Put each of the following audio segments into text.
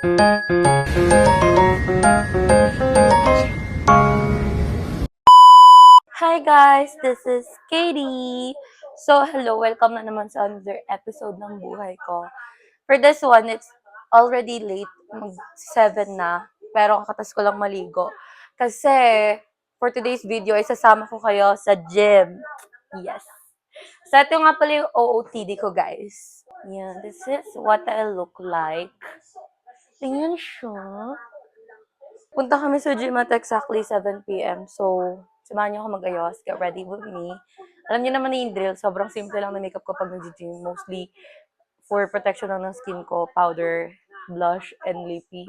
Hi guys, this is Katie. So, hello, welcome na naman sa another episode ng buhay ko. For this one, it's already late, mag-7 na, pero kakatas ko lang maligo. Kasi, for today's video, ay sasama ko kayo sa gym. Yes. So, ito nga pala yung OOTD ko, guys. Yan, this is what I look like. Tingnan siya. Punta kami sa gym at exactly 7 p.m. So, samahan niyo ako mag-ayos. Get ready with me. Alam niyo naman na yung drill. Sobrang simple lang na makeup ko pag nag-gym. Mostly for protection lang ng skin ko. Powder, blush, and lippy.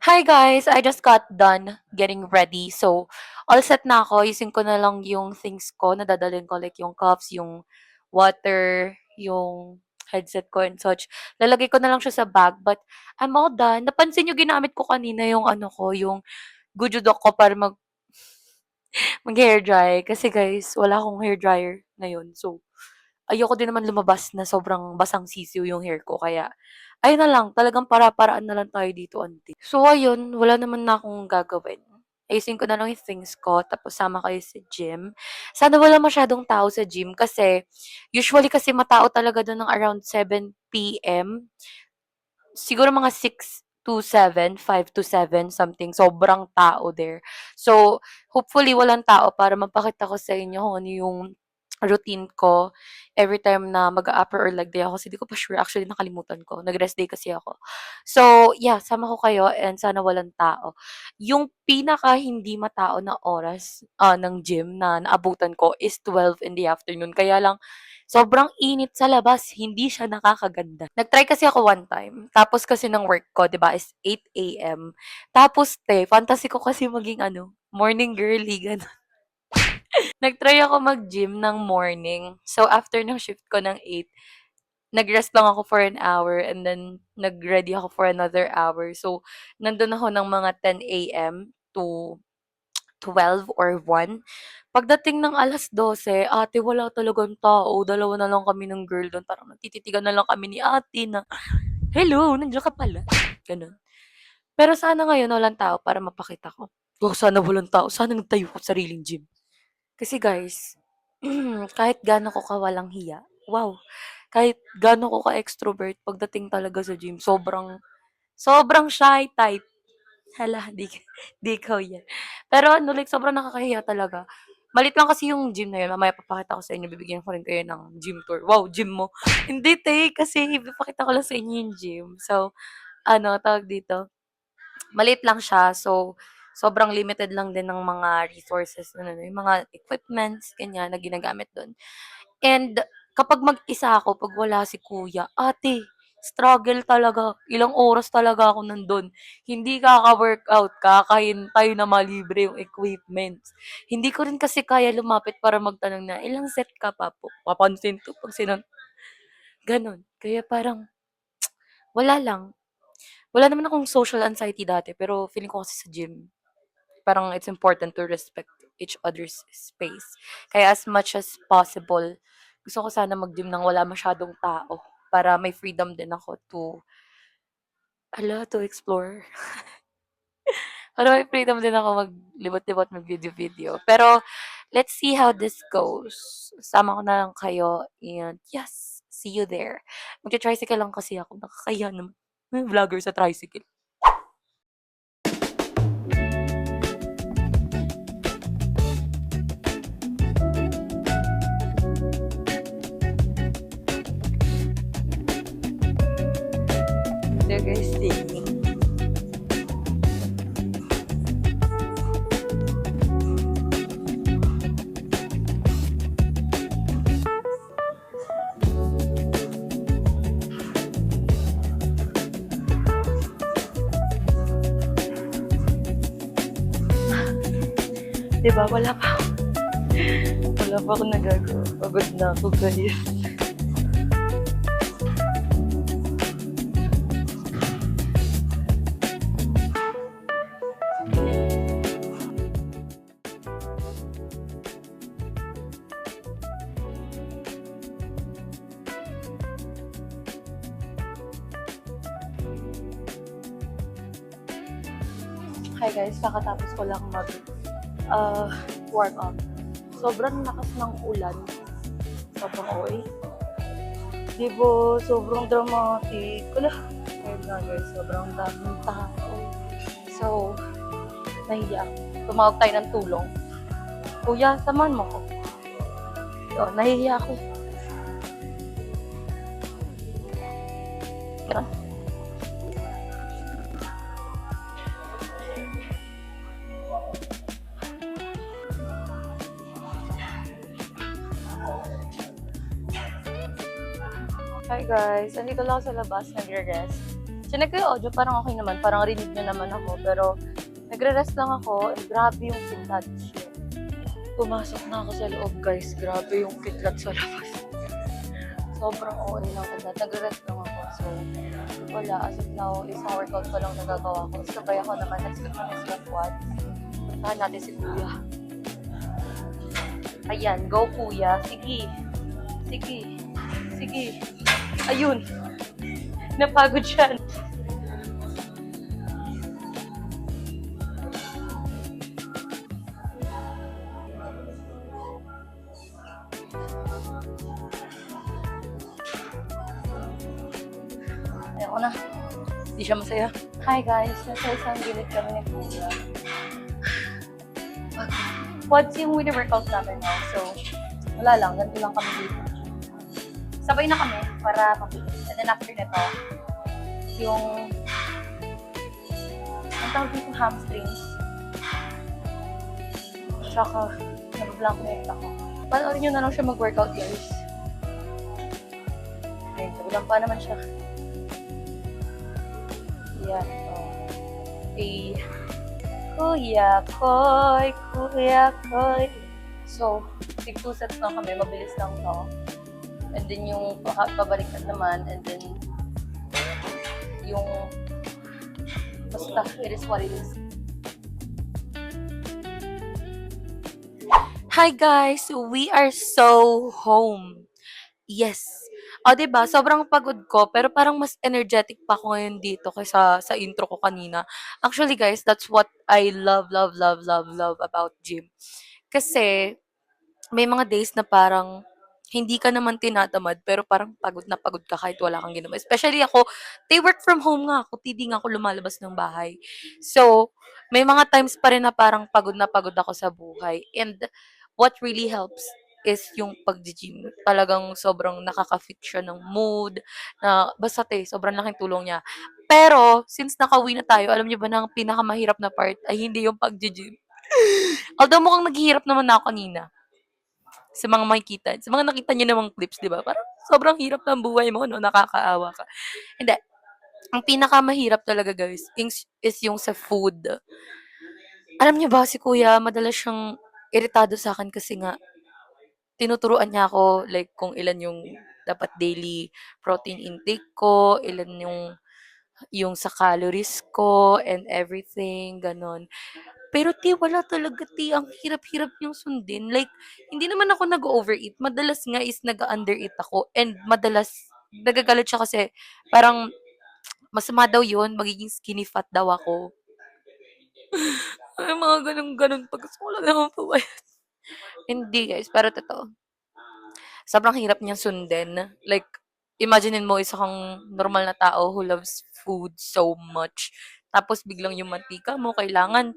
Hi guys! I just got done getting ready. So, all set na ako. Using ko na lang yung things ko na dadalhin ko. Like yung cups, yung water, yung headset ko and such. Lalagay ko na lang siya sa bag. But, I'm all done. Napansin nyo ginamit ko kanina yung ano ko, yung Gujudok ko para mag-hair dry. Kasi guys, wala akong hair dryer ngayon. So, ayoko din naman lumabas na sobrang basang sisiw yung hair ko. Kaya, ayun na lang. Talagang para-paraan na lang tayo dito, auntie. So, ayun. Wala naman na akong gagawin. Ayusin ko na lang yung things ko. Tapos, sama kayo sa gym. Sana wala masyadong tao sa gym. Kasi, usually kasi matao talaga doon ng around 7 p.m. Siguro mga 6 to 7, 5 to 7, something. Sobrang tao there. So, hopefully, walang tao para mapakita ko sa inyo kung ano yung routine ko every time na mag-a-upper or leg day ako kasi di ko pa sure. Actually, nakalimutan ko. Nag-rest day kasi ako. So, yeah, sama ko kayo and sana walang tao. Yung pinaka hindi matao na oras ng gym na naabutan ko is 12 in the afternoon. Kaya lang, sobrang init sa labas, hindi siya nakakaganda. Nag-try kasi ako one time. Tapos kasi ng work ko, 'di ba, is 8 a.m. Tapos fantasy ko kasi maging morning girly gano'n. Nag-try ako mag-gym ng morning. So after ng shift ko ng 8, nag-rest lang ako for an hour and then nag-ready ako for another hour. So nandun ako ng mga 10 a.m. to 12 or 1. Pagdating ng 12:00, ate wala talagang tao, dalawa na lang kami ng girl dun, parang nagtititigan na lang kami ni ate na, "Hello, nandiyan ka pala." Gano'n. Pero sana ngayon walang tao para mapakita ko. Sana walang tao, sana nagtayo ako sariling gym. Kasi guys, kahit gaano ko kawalang hiya, wow, kahit gaano ko ka-extrovert pagdating talaga sa gym, sobrang sobrang shy type. Hala, di ikaw yan. Pero ano, like, sobrang nakakahiya talaga. Malit lang kasi yung gym na yun. Mamaya papakita ko sa inyo. Bibigyan ko rin kayo ng gym tour. Wow, gym mo. Hindi, te. Kasi ipapakita ko lang sa inyo yung gym. So, tawag dito. Maliit lang siya. So, sobrang limited lang din ng mga resources, yung mga equipments, ganyan, na ginagamit doon. And kapag mag-isa ako, pag wala si kuya, ate, struggle talaga. Ilang oras talaga ako nandun. Hindi kaka-workout, kakahintay na malibre yung equipments. Hindi ko rin kasi kaya lumapit para magtanong na, ilang set ka pa po? Papansin to pag ganon. Kaya parang, wala lang. Wala naman akong social anxiety dati, pero feeling ko kasi sa gym, parang it's important to respect each other's space. Kaya as much as possible, gusto ko sana mag-gym nang wala masyadong tao para may freedom din ako to explore. Para may freedom din ako maglibot-libot, mag-video-video. Pero, let's see how this goes. Sama ko na lang kayo and yes, see you there. Magta-tricycle lang kasi ako. Nakakahiya naman. Vlogger sa tricycle. There guys, singing. Diba, wala pa ako nagagawa. Pagod na ako guys. Hi guys, kakatapos ko lang workout. Sobrang lakas ng ulan. Sobrang OA. Di ba, sobrang dramatic. Wala. Ayun nga guys, sobrang daming tao. So, nahiya ako. Tumawag tayo ng tulong. Kuya, samahan mo ko. So, nahihiya ako. Tara. Hi guys, andito lang ako sa labas, nagre-rest. Chinek ko yung audio, parang okay naman, parang rinig nyo naman ako, pero nagre-rest lang ako, and grabe yung kidlat. Pumasok na ako sa loob guys, grabe yung kidlat sa labas. Sobrang okay lang kidlat, nagre-rest lang ako, so wala, as of now, isang workout pa lang nagagawa ko. Sabay ako naman, nag-skip kami sa quad. Puntahan natin si Kuya. Ayan, go Kuya, sige. Sige. Sige. Ayun. Napagod siya. Ayoko na. Hindi siya masaya. Hi guys, nasa isang gilid kami ni Kuya. Quads yung workout namin now. So, wala lang. Ganito lang kami dito. Sabay na kami para mabilis. And then after nito, yung ang tawag dito hamstrings. Tsaka, nag-blanknet ako. Panoorin nyo na lang siya mag-workout guys. Ayun, nagulang pa naman siya. Yan. Okay. Kuya Koy. So, 2 sets lang kami. Mabilis lang to. And then yung pabaliktad naman, and then yung basta, it is what it is. Hi guys! We are so home. Yes. O, diba? Sobrang pagod ko, pero parang mas energetic pa ako ngayon dito kaysa sa intro ko kanina. Actually guys, that's what I love about gym. Kasi, may mga days na parang hindi ka naman tinatamad pero parang pagod na pagod ka kahit wala kang ginawa. Especially ako, they work from home nga ako, hindi nga ako lumalabas ng bahay. So, may mga times pa rin na parang pagod na pagod ako sa buhay. And what really helps is yung pag-gym. Talagang sobrang nakaka-fit siya ng mood, na basta sobrang laking tulong niya. Pero, since nakauwi na tayo, alam niyo ba na ang pinakamahirap na part ay hindi yung pag-gym. Although mukhang naghihirap naman na ako kanina sa mga makikita, sa mga nakita niyo namang clips, 'di ba? Parang sobrang hirap ng buhay mo, no? Nakakaawa ka. Hindi. Ang pinakamahirap talaga, guys, is yung sa food. Alam niyo ba, si Kuya, madalas siyang iritado sa akin kasi nga, tinuturuan niya ako, like, kung ilan yung dapat daily protein intake ko, ilan yung sa calories ko, and everything, ganon. Pero wala talaga ang hirap-hirap niyang sundin. Like, hindi naman ako nag-overeat. Madalas nga is nag-undereat ako and madalas nagagalit siya kasi parang masama daw yun, magiging skinny fat daw ako. Ay, mga ganun-ganun pa. Gusto ko lang naman pumayat. Hindi guys, pero totoo. Sobrang hirap niyang sundin. Like, imaginein mo isa kang normal na tao who loves food so much. Tapos biglang yung mantika mo, kailangan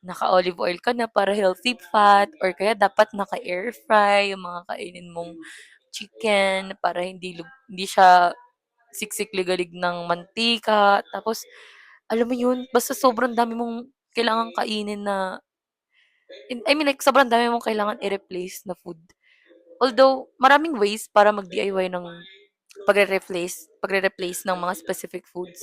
naka-olive oil ka na para healthy fat or kaya dapat naka-air fry yung mga kainin mong chicken para hindi siya siksik ligalig ng mantika. Tapos, alam mo yun, basta sobrang dami mong kailangan kainin na, I mean like, sobrang dami mong kailangan i-replace na food. Although, maraming ways para mag-DIY ng pagre-replace ng mga specific foods.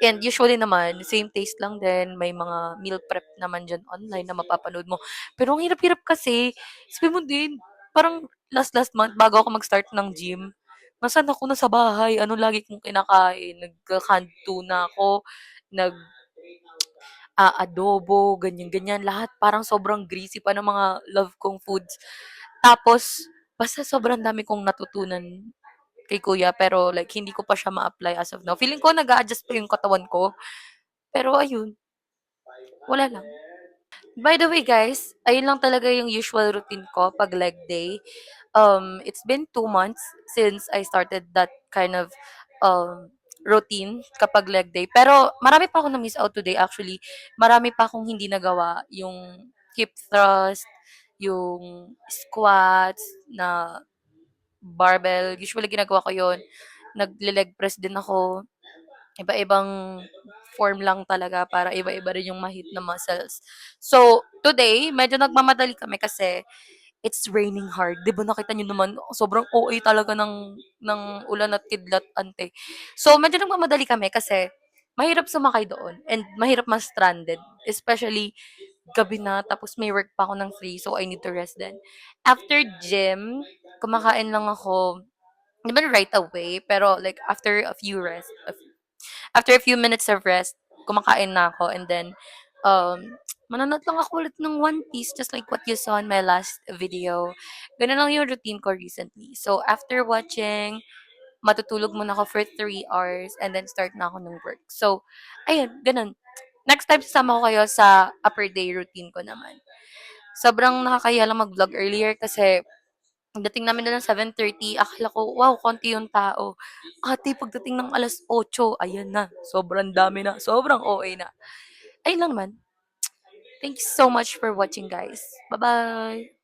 And usually naman, same taste lang din. May mga meal prep naman dyan online na mapapanood mo. Pero ang hirap-hirap kasi, sabi mo din, parang last month, bago ako mag-start ng gym, nasaan ako na sa bahay, ano lagi kong kinakain, nagka-canned tuna ako, nag adobo, ganyan-ganyan, lahat parang sobrang greasy pa ng mga love kong foods. Tapos, basta sobrang dami kong natutunan kay kuya pero like hindi ko pa siya ma-apply as of now. Feeling ko nag-a-adjust pa yung katawan ko. Pero ayun, wala lang. By the way guys, ayun lang talaga yung usual routine ko pag leg day. It's been 2 months since I started that kind of routine kapag leg day. Pero marami pa akong na-miss out today actually. Marami pa akong hindi nagawa. Yung hip thrust, yung squats na barbell. Usually ginagawa ko yon. Nagle-leg press din ako. Iba-ibang form lang talaga para iba-iba rin yung ma-hit na muscles. So, today, medyo nagmamadali kami kasi it's raining hard. 'Di ba nakita niyo naman, sobrang OA talaga ng ulan at kidlat, ante. So, medyo nagmamadali kami kasi mahirap sumakay doon and mahirap ma-stranded. Especially, gabi na, tapos may work pa ako ng 3, so I need to rest then. After gym, kumakain lang ako, di ba right away, pero like after a few minutes of rest, kumakain na ako and then manonood lang ako ulit ng One Piece just like what you saw in my last video. Ganun lang yung routine ko recently. So after watching, matutulog muna ako for 3 hours and then start na ako ng work. So, ayun, ganun. Next time sasama ko kayo sa upper day routine ko naman. Sobrang nakakaya lang mag-vlog earlier kasi pagdating namin doon ng 7:30, akala ko, wow, konti yung tao. Ate, pagdating ng 8:00, ayan na, sobrang dami na, sobrang OA na. Ayun lang naman. Thank you so much for watching, guys. Bye-bye!